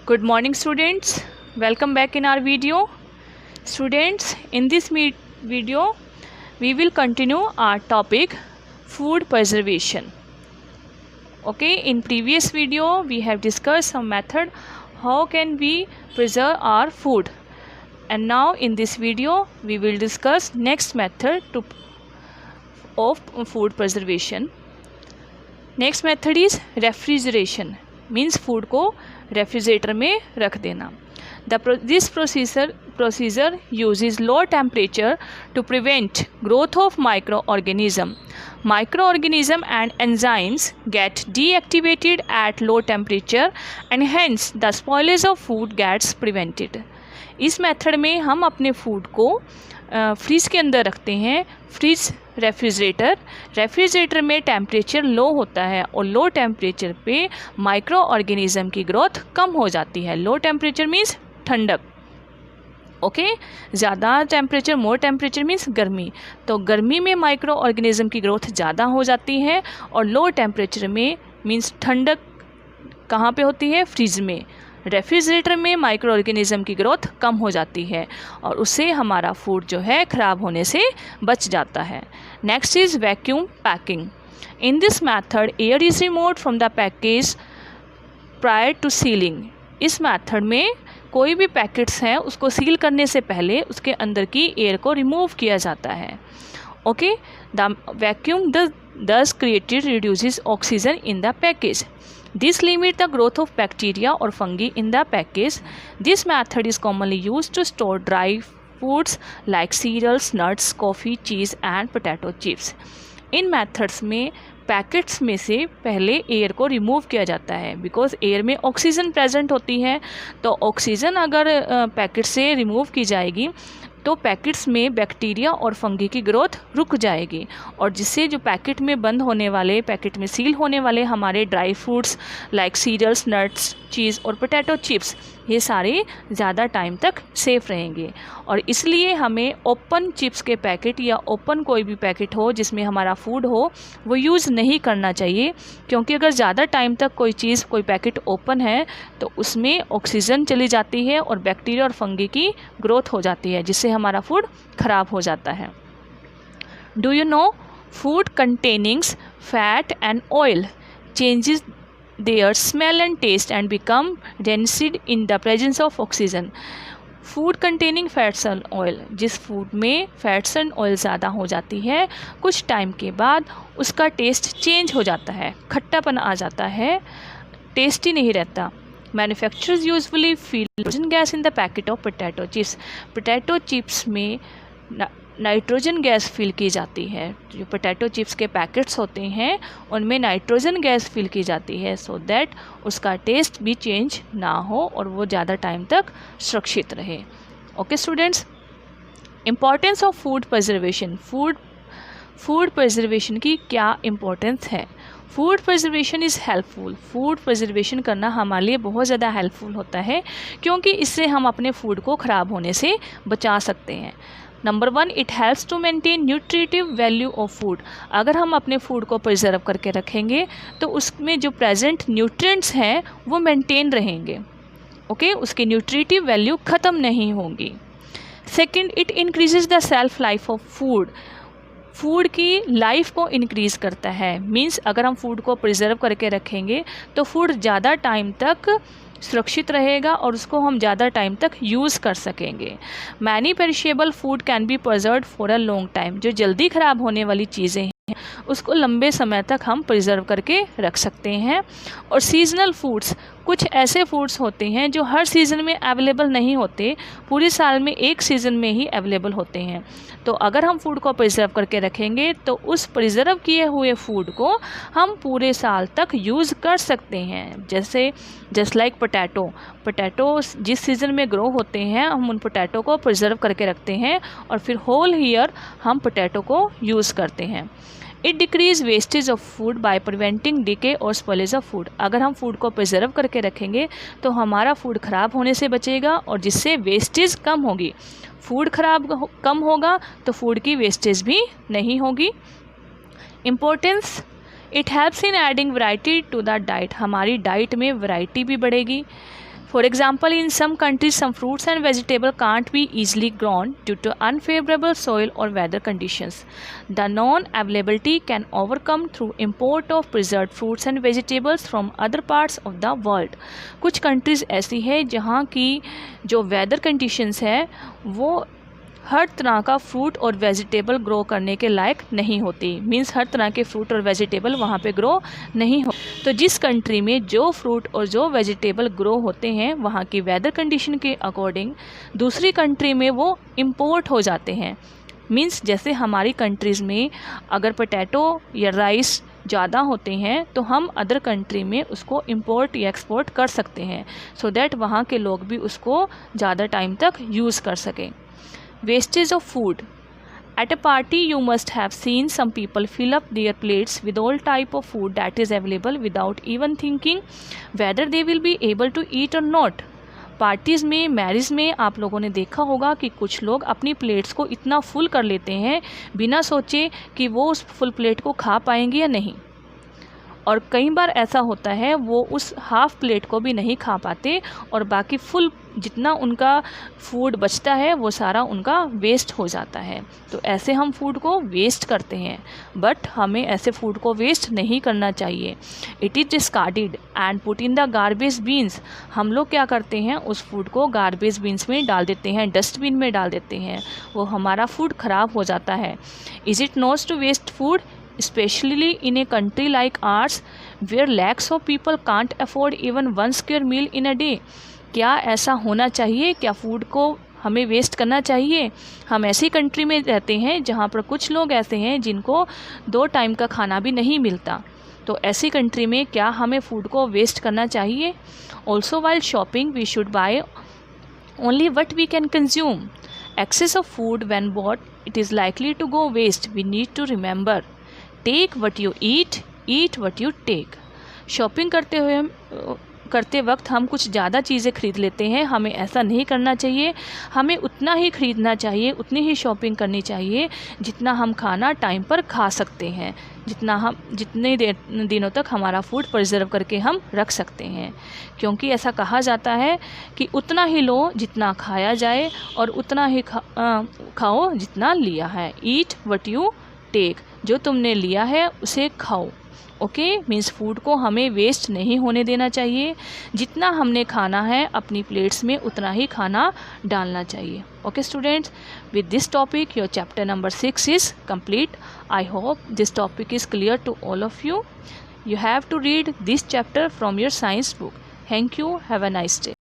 Good morning students, welcome back in our video. Students, in this video we will continue our topic food preservation. Okay, in previous video we have discussed some method how can we preserve our food, and now in this video we will discuss next method of food preservation. Next method is refrigeration, means food को refrigerator में रख देना. This procedure uses low temperature to prevent growth of microorganism. Microorganism and enzymes get deactivated at low temperature and hence the spoilage of food gets prevented. इस method में हम अपने food को freeze के अंदर रखते हैं. फ्रीज रेफ्रिजरेटर में टेम्परेचर लो होता है और लो टेम्परेचर पे माइक्रो ऑर्गेनिज्म की ग्रोथ कम हो जाती है. लो टेम्परेचर मीन्स ठंडक. ओके, ज़्यादा टेम्परेचर, मोर टेम्परेचर मीन्स गर्मी. तो गर्मी में माइक्रो ऑर्गेनिज्म की ग्रोथ ज़्यादा हो जाती है और लो टेम्परेचर में मीन्स ठंडक कहाँ पे होती है? फ्रीज में. रेफ्रिजरेटर में माइक्रो ऑर्गेनिज्म की ग्रोथ कम हो जाती है और उससे हमारा फूड जो है ख़राब होने से बच जाता है. Next is vacuum packing. In this method air is removed from the package prior to sealing. इस मैथड में कोई भी पैकेट्स हैं उसको सील करने से पहले उसके अंदर की एयर को रिमूव किया जाता है. Okay, the vacuum thus created reduces oxygen in the package. This limits the growth of bacteria or fungi in the package. This method is commonly used to store dry foods like cereals, nuts, coffee, cheese and potato chips. In methods में packets में से पहले air को remove किया जाता है because air में oxygen present होती है. तो ऑक्सीजन अगर पैकेट से रिमूव की जाएगी तो पैकेट्स में बैक्टीरिया और फंगी की ग्रोथ रुक जाएगी और जिससे जो पैकेट में बंद होने वाले, पैकेट में सील होने वाले हमारे dry fruits like cereals, nuts, cheese और पोटैटो चिप्स ये सारे ज़्यादा टाइम तक सेफ़ रहेंगे. और इसलिए हमें ओपन चिप्स के पैकेट या ओपन कोई भी पैकेट हो जिसमें हमारा फूड हो वो यूज़ नहीं करना चाहिए, क्योंकि अगर ज़्यादा टाइम तक कोई चीज़, कोई पैकेट ओपन है तो उसमें ऑक्सीजन चली जाती है और बैक्टीरिया और फंगी की ग्रोथ हो जाती है जिससे हमारा फूड ख़राब हो जाता है. Do you know food containings fat and oil changes their smell and taste and become rancid in the presence of oxygen. Food containing fats and oil, जिस फूड में फैट्स एंड ऑयल ज़्यादा हो जाती है कुछ टाइम के बाद उसका टेस्ट चेंज हो जाता है, खट्टापन आ जाता है, टेस्टी नहीं रहता. Manufacturers usually fill nitrogen gas in the packet of potato chips. Potato chips में नाइट्रोजन गैस फिल की जाती है. जो पोटैटो चिप्स के पैकेट्स होते हैं उनमें नाइट्रोजन गैस फिल की जाती है सो दैट उसका टेस्ट भी चेंज ना हो और वो ज़्यादा टाइम तक सुरक्षित रहे. Okay students, importance of food preservation. Food preservation की क्या इम्पोर्टेंस है? Food preservation is helpful. Food preservation करना हमारे लिए बहुत ज़्यादा हेल्पफुल होता है क्योंकि इससे हम अपने फूड को ख़राब होने से बचा सकते हैं. Number 1, it helps to maintain nutritive value of food. अगर हम अपने फूड को प्रिजर्व करके रखेंगे तो उसमें जो प्रेजेंट न्यूट्रिएंट्स हैं वो मेंटेन रहेंगे. ओके, उसकी न्यूट्रिटिव वैल्यू ख़त्म नहीं होगी. Second, it increases the self life of food. Food की लाइफ को इंक्रीज़ करता है. मींस अगर हम फूड को प्रिजर्व करके रखेंगे तो फूड ज़्यादा टाइम तक सुरक्षित रहेगा और उसको हम ज़्यादा टाइम तक यूज़ कर सकेंगे. Many perishable food can be preserved for a long time. जो जल्दी ख़राब होने वाली चीज़ें हैं उसको लंबे समय तक हम प्रिजर्व करके रख सकते हैं. और सीजनल फूड्स, कुछ ऐसे फूड्स होते हैं जो हर सीज़न में अवेलेबल नहीं होते, पूरे साल में एक सीज़न में ही अवेलेबल होते हैं. तो अगर हम फूड को प्रिजर्व करके रखेंगे तो उस प्रिजर्व किए हुए फूड को हम पूरे साल तक यूज़ कर सकते हैं. जैसे जस्ट लाइक पोटैटो जिस सीज़न में ग्रो होते हैं हम उन पोटैटो को प्रिजर्व करके रखते हैं और फिर होल ईयर हम पोटैटो को यूज़ करते हैं. It decrease wastage of food by preventing decay और स्पॉइलेज ऑफ फूड. अगर हम फूड को प्रिजर्व करके रखेंगे तो हमारा फूड ख़राब होने से बचेगा और जिससे वेस्टेज कम होगी. फूड कम होगा तो फूड की वेस्टेज भी नहीं होगी. Importance, it helps in adding variety to the diet. हमारी डाइट में वैरायटी भी बढ़ेगी. For example, in some countries, some fruits and vegetables can't be easily grown due to unfavorable soil or weather conditions. The non-availability can overcome through import of preserved fruits and vegetables from other parts of the world. कुछ countries ऐसी है जहाँ की जो weather conditions है वो हर तरह का फ्रूट और वेजिटेबल ग्रो करने के लायक नहीं होती, मीन्स हर तरह के फ्रूट और वेजिटेबल वहाँ पे ग्रो नहीं हो। तो जिस कंट्री में जो फ्रूट और जो वेजिटेबल ग्रो होते हैं वहाँ की वेदर कंडीशन के अकॉर्डिंग दूसरी कंट्री में वो इम्पोर्ट हो जाते हैं। मीन्स जैसे हमारी कंट्रीज़ में अगर पोटैटो या राइस ज़्यादा होते हैं तो हम अदर कंट्री में उसको इंपोर्ट या एक्सपोर्ट कर सकते हैं, सो दैट वहाँ के लोग भी उसको ज़्यादा टाइम तक यूज़ कर सकें। Wastage of food. At a party, you must have seen some people fill up their plates with all type of food that is available without even thinking whether they will be able to eat or not. Parties में, marriage में आप लोगों ने देखा होगा कि कुछ लोग अपनी प्लेट्स को इतना फुल कर लेते हैं बिना सोचे कि वो उस फुल प्लेट को खा पाएंगे या नहीं, और कई बार ऐसा होता है वो उस हाफ़ प्लेट को भी नहीं खा पाते और बाकी फुल जितना उनका फूड बचता है वो सारा उनका वेस्ट हो जाता है। तो ऐसे हम फूड को वेस्ट करते हैं, बट हमें ऐसे फूड को वेस्ट नहीं करना चाहिए। It is discarded and put in the garbage beans. हम लोग क्या करते हैं, उस फूड को गार्बेज बीन्स में डाल देते हैं, डस्टबिन में डाल देते हैं, वो हमारा फूड ख़राब हो जाता है। Is it not to waste food, especially in a country like ours where lakhs of people can't afford even 1 square meal in a day? क्या ऐसा होना चाहिए? क्या फूड को हमें वेस्ट करना चाहिए? हम ऐसी कंट्री में रहते हैं जहाँ पर कुछ लोग ऐसे हैं जिनको 2 टाइम का खाना भी नहीं मिलता, तो ऐसी कंट्री में क्या हमें फूड को वेस्ट करना चाहिए? Also while shopping we should buy only what we can consume. Excess of food when bought, it is likely to go waste. We need to remember, take what you eat what you take. Shopping करते वक्त हम कुछ ज़्यादा चीज़ें खरीद लेते हैं, हमें ऐसा नहीं करना चाहिए। हमें उतना ही खरीदना चाहिए, उतनी ही शॉपिंग करनी चाहिए जितना हम खाना टाइम पर खा सकते हैं, जितने दिनों तक हमारा फूड प्रिजर्व करके हम रख सकते हैं। क्योंकि ऐसा कहा जाता है कि उतना ही लो जितना खाया जाए और उतना ही खाओ जितना लिया है। ईट वट यू टेक, जो तुमने लिया है उसे खाओ। ओके, मीन्स फूड को हमें वेस्ट नहीं होने देना चाहिए, जितना हमने खाना है अपनी प्लेट्स में उतना ही खाना डालना चाहिए। Okay students, with this topic your chapter number 6 is complete. I hope this topic is clear to all of you. You have to read this chapter from your science book. Thank you. Have a nice day.